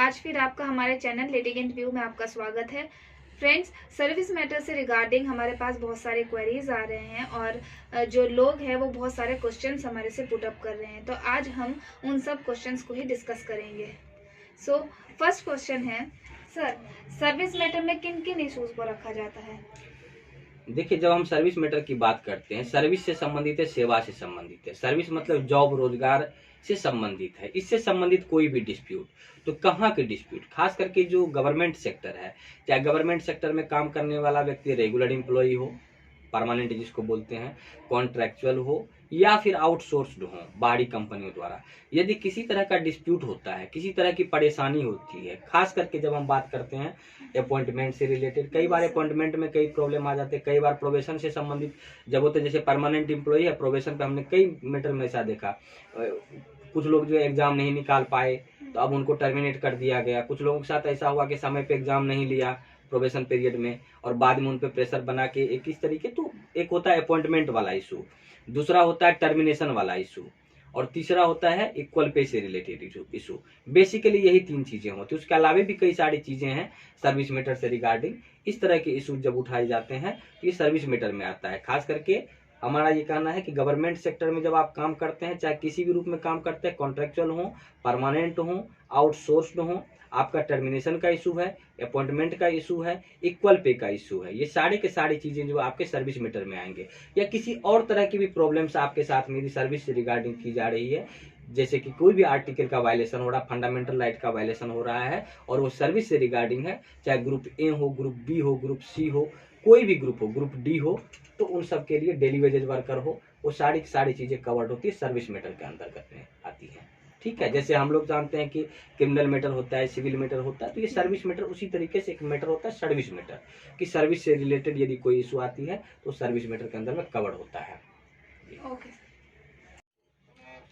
आज फिर आपका हमारे चैनल लिटिगेंट व्यू में आपका स्वागत है। फ्रेंड्स, सर्विस मैटर से रिगार्डिंग हमारे पास बहुत सारे क्वेरीज आ रहे हैं और जो लोग हैं वो बहुत सारे क्वेश्चंस हमारे से पुट अप कर रहे हैं, तो आज हम उन सब क्वेश्चंस को ही डिस्कस करेंगे। सो फर्स्ट क्वेश्चन है, सर सर्विस मैटर में किन किन इश्यूज को रखा जाता है? देखिए, जब हम सर्विस मैटर की बात करते हैं, सर्विस से संबंधित है, सेवा से संबंधित है। सर्विस मतलब जॉब रोजगार से संबंधित है। इससे संबंधित कोई भी डिस्प्यूट, तो कहाँ के डिस्प्यूट, खास करके जो गवर्नमेंट सेक्टर है, चाहे गवर्नमेंट सेक्टर में काम करने वाला व्यक्ति रेगुलर एम्प्लॉई हो, परमानेंट जिसको बोलते हैं, कॉन्ट्रैक्चुअल हो या फिर आउटसोर्स्ड हो बाहरी कंपनियों द्वारा, यदि किसी तरह का डिस्प्यूट होता है, किसी तरह की परेशानी होती है, खास करके जब हम बात करते हैं अपॉइंटमेंट से रिलेटेड, कई बार अपॉइंटमेंट में कई प्रॉब्लम आ जाते हैं, कई बार प्रोबेशन से संबंधित जब होते हैं, जैसे परमानेंट एम्प्लॉई है, प्रोबेशन पे हमने कई मैटर में ऐसा देखा, कुछ लोग जो एग्जाम नहीं निकाल पाए तो अब उनको टर्मिनेट कर दिया गया। कुछ लोगों के साथ ऐसा हुआ कि समय पे एग्जाम नहीं लिया प्रोबेशन पीरियड में और बाद में उन पे प्रेशर बना के एक इस तरीके, तो एक होता है अपॉइंटमेंट वाला इशू, दूसरा होता है टर्मिनेशन वाला इशू, और तीसरा होता है इक्वल पे से रिलेटेड इशू। बेसिकली यही तीन चीजें होती है। उसके अलावा भी कई सारी चीजें हैं सर्विस मैटर से रिगार्डिंग। इस तरह के इशू जब उठाए जाते हैं तो ये सर्विस मैटर में आता है। खास करके हमारा ये कहना है कि गवर्नमेंट सेक्टर में जब आप काम करते हैं, चाहे किसी भी रूप में काम करते हैं, कॉन्ट्रेक्चुअल हो, परमानेंट हो, आउटसोर्स्ड हो, आपका टर्मिनेशन का इशू है, अपॉइंटमेंट का इशू है, इक्वल पे का इशू है, ये सारे के सारी चीजें जो आपके सर्विस मैटर में आएंगे। या किसी और तरह की भी प्रॉब्लम्स आपके साथ मेरी सर्विस से रिगार्डिंग की जा रही है, जैसे कि कोई भी आर्टिकल का वायलेशन हो रहा, फंडामेंटल राइट का वायलेशन हो रहा है और वो सर्विस से रिगार्डिंग है, चाहे ग्रुप ए हो, ग्रुप बी हो, ग्रुप सी हो, कोई भी ग्रुप हो, ग्रुप डी हो, तो उन सब के लिए डेली वेजेज वर्कर हो, वो सारी सारी चीजें कवर्ड होती है, सर्विस मैटर के अंतर्गत में आती है। ठीक है, जैसे हम लोग जानते हैं कि क्रिमिनल मैटर होता है, सिविल मैटर होता है, तो ये सर्विस मैटर उसी तरीके से एक मैटर होता है सर्विस मैटर, कि सर्विस से रिलेटेड यदि कोई इशू आती है तो सर्विस मैटर के अंदर में कवर्ड होता है। ओके,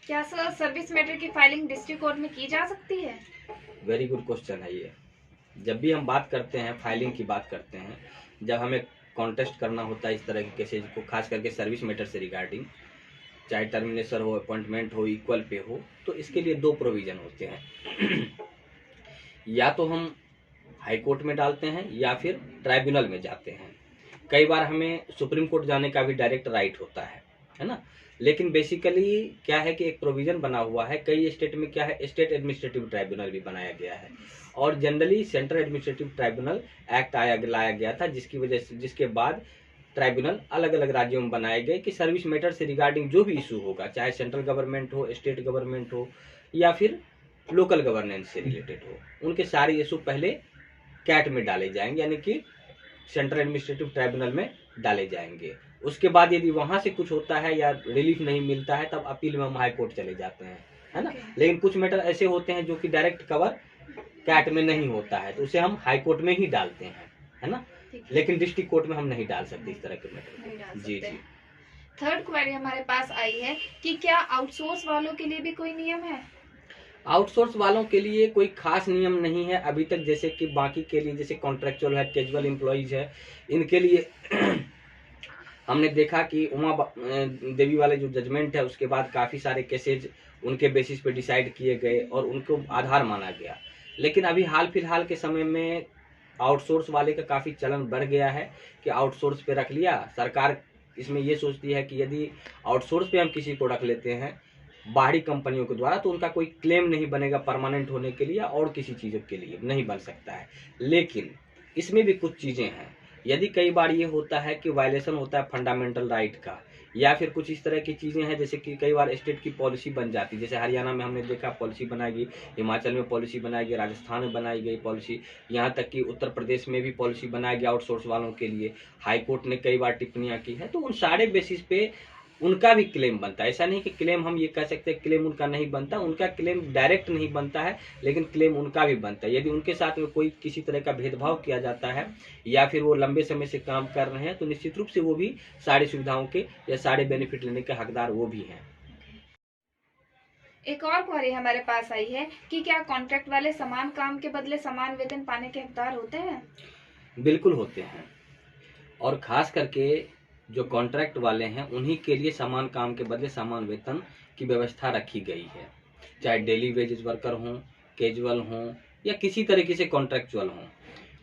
क्या सर सर्विस मैटर की फाइलिंग डिस्ट्रिक्ट कोर्ट में की जा सकती है? वेरी गुड क्वेश्चन है ये। जब भी हम बात करते हैं, फाइलिंग की बात करते हैं, जब हमें कॉन्टेस्ट करना होता है इस तरह के केसेज को, खास करके सर्विस मैटर से रिगार्डिंग, चाहे टर्मिनेशन हो, अपॉइंटमेंट हो, इक्वल पे हो, तो इसके लिए दो प्रोविजन होते हैं। या तो हम हाई कोर्ट में डालते हैं या फिर ट्राइब्यूनल में जाते हैं। कई बार हमें सुप्रीम कोर्ट जाने का भी डायरेक्ट राइट होता है ना। लेकिन बेसिकली क्या है कि एक प्रोविजन बना हुआ है, कई स्टेट में क्या है, स्टेट एडमिनिस्ट्रेटिव ट्राइब्यूनल भी बनाया गया है, और generally central administrative tribunal act लाया गया था, जिसकी वजह से, जिसके बाद ट्राइब्यूनल अलग अलग राज्यों में बनाए गए कि सर्विस मैटर से रिगार्डिंग जो भी इशू होगा, चाहे सेंट्रल गवर्नमेंट हो, स्टेट गवर्नमेंट हो या फिर लोकल गवर्नेंस से रिलेटेड हो, उनके सारे इशू पहले कैट में डाले जाएंगे, यानी कि सेंट्रल एडमिनिस्ट्रेटिव ट्राइब्यूनल में डाले जाएंगे। उसके बाद यदि वहां से कुछ होता है या रिलीफ नहीं मिलता है, तब अपील में हम हाई कोर्ट चले जाते हैं, है ना। लेकिन कुछ मैटर ऐसे होते हैं जो कि डायरेक्ट कवर कैट में नहीं होता है, तो उसे हम हाई कोर्ट में ही डालते हैं, है ना। लेकिन डिस्ट्रिक्ट कोर्ट में हम नहीं डाल सकते इस तरह के मैटर। जी जी। थर्ड क्वेरी हमारे पास आई है कि क्या आउटसोर्स वालों के लिए भी कोई नियम है? आउटसोर्स वालों के लिए कोई खास नियम नहीं है अभी तक, जैसे कि बाकी के लिए, जैसे कॉन्ट्रेक्चुअल है, कैजुअल एम्प्लॉइज है, इनके लिए हमने देखा कि उमा देवी वाले जो जजमेंट है उसके बाद काफ़ी सारे केसेज उनके बेसिस पे डिसाइड किए गए और उनको आधार माना गया। लेकिन अभी हाल फिलहाल के समय में आउटसोर्स वाले का काफ़ी चलन बढ़ गया है कि आउटसोर्स पे रख लिया। सरकार इसमें ये सोचती है कि यदि आउटसोर्स पे हम किसी को रख लेते हैं बाहरी कंपनियों के द्वारा, तो उनका कोई क्लेम नहीं बनेगा परमानेंट होने के लिए और किसी चीज़ों के लिए नहीं बन सकता है। लेकिन इसमें भी कुछ चीज़ें हैं, यदि कई बार ये होता है कि वायलेशन होता है फंडामेंटल राइट का, या फिर कुछ इस तरह की चीज़ें हैं, जैसे कि कई बार स्टेट की पॉलिसी बन जाती है, जैसे हरियाणा में हमने देखा पॉलिसी बनाई गई, हिमाचल में पॉलिसी बनाई गई, राजस्थान में बनाई गई पॉलिसी, यहाँ तक कि उत्तर प्रदेश में भी पॉलिसी बनाई गई आउटसोर्स वालों के लिए। हाई कोर्ट ने कई बार टिप्पणियाँ की है, तो उन सारे बेसिस पे उनका भी क्लेम बनता है। ऐसा नहीं कि क्लेम हम ये कह सकते हैं क्लेम उनका नहीं बनता, उनका क्लेम डायरेक्ट नहीं बनता है, लेकिन क्लेम उनका भी बनता है। यदि उनके साथ में कोई किसी तरह का भेदभाव किया जाता है या फिर वो लंबे समय से काम कर रहे हैं, तो निश्चित रूप से वो भी सारी सुविधाओं के या सारे बेनिफिट लेने के हकदार वो भी हैं। एक और क्वेरी हमारे पास आई है कि क्या कॉन्ट्रैक्ट वाले समान काम के बदले समान वेतन पाने के हकदार होते हैं? बिल्कुल होते हैं, और खास करके जो कॉन्ट्रैक्ट वाले हैं उन्हीं के लिए समान काम के बदले समान वेतन की व्यवस्था रखी गई है, चाहे डेली वेजेस वर्कर हों, कैजुअल हों या किसी तरीके से कॉन्ट्रेक्चुअल हों,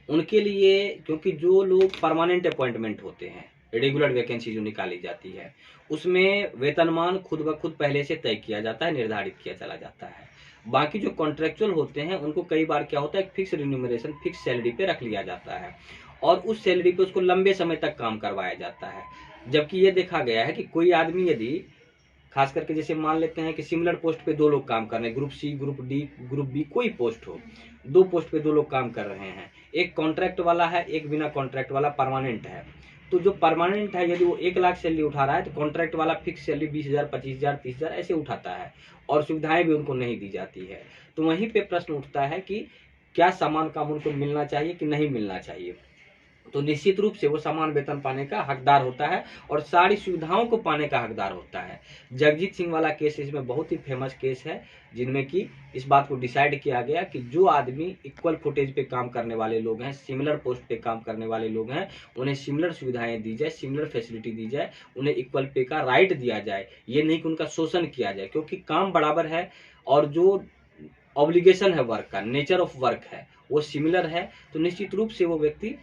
उनके लिए, क्योंकि जो लोग परमानेंट अपॉइंटमेंट होते हैं, रेगुलर वैकेंसी जो निकाली जाती है, उसमें वेतनमान खुद ब खुद पहले से तय किया जाता है, निर्धारित किया चला जाता है। बाकी जो कॉन्ट्रेक्चुअल होते हैं उनको कई बार क्या होता है, फिक्स रिन्यूमरेशन, फिक्स सैलरी पे रख लिया जाता है और उस सैलरी पे उसको लंबे समय तक काम करवाया जाता है। जबकि ये देखा गया है कि कोई आदमी यदि, खास करके जैसे मान लेते हैं कि सिमिलर पोस्ट पे 2 लोग काम कर रहे हैं, group C, group D, group B, कोई पोस्ट हो, 2 पोस्ट पे 2 लोग काम कर रहे हैं, एक कॉन्ट्रैक्ट वाला है, एक बिना कॉन्ट्रैक्ट वाला परमानेंट है। तो जो परमानेंट है यदि वो 1 लाख सैलरी उठा रहा है, तो कॉन्ट्रैक्ट वाला फिक्स सैलरी 20,000, 25,000, 30,000 ऐसे उठाता है और सुविधाएं भी उनको नहीं दी जाती है। तो वहीं पे प्रश्न उठता है कि क्या समान काम उनको मिलना चाहिए कि नहीं मिलना चाहिए। तो निश्चित रूप से वो समान वेतन पाने का हकदार होता है और सारी सुविधाओं को पाने का हकदार होता है। जगजीत सिंह वाला केस इसमें बहुत ही फेमस केस है, जिनमें कि इस बात को डिसाइड किया गया कि जो आदमी इक्वल फुटेज पे काम करने वाले लोग हैं, सिमिलर पोस्ट पे काम करने वाले लोग हैं, उन्हें सिमिलर सुविधाएं दी जाए, सिमिलर फैसिलिटी दी जाए, उन्हें इक्वल पे का राइट दिया जाए। ये नहीं कि उनका शोषण किया जाए, क्योंकि काम बराबर है और जो ऑब्लिगेशन है वर्क का, नेचर ऑफ वर्क है, वो सिमिलर है। तो निश्चित रूप से वो व्यक्ति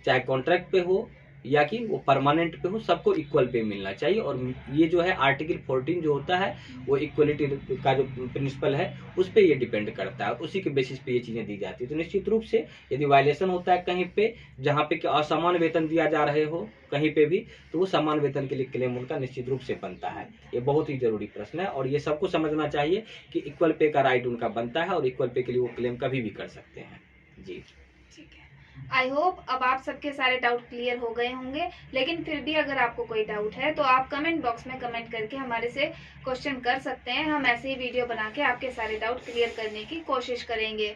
चाहे कॉन्ट्रैक्ट पे हो या कि वो परमानेंट पे हो, सबको इक्वल पे मिलना चाहिए। और ये जो है आर्टिकल 14 जो होता है वो इक्वलिटी का जो प्रिंसिपल है उस पे ये डिपेंड करता है, उसी के बेसिस पे ये चीजें दी जाती है। तो निश्चित रूप से यदि वायलेशन होता है कहीं पे जहाँ पे असमान वेतन दिया जा रहे हो कहीं पे भी, तो वो समान वेतन के लिए क्लेम उनका निश्चित रूप से बनता है। ये बहुत ही जरूरी प्रश्न है और ये सबको समझना चाहिए कि इक्वल पे का राइट उनका बनता है और इक्वल पे के लिए वो क्लेम कभी भी कर सकते हैं। जी ठीक है, आई होप अब आप सबके सारे डाउट क्लियर हो गए होंगे। लेकिन फिर भी अगर आपको कोई डाउट है तो आप कमेंट बॉक्स में कमेंट करके हमारे से क्वेश्चन कर सकते हैं। हम ऐसे ही वीडियो बना के आपके सारे डाउट क्लियर करने की कोशिश करेंगे।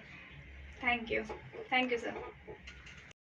Thank you sir.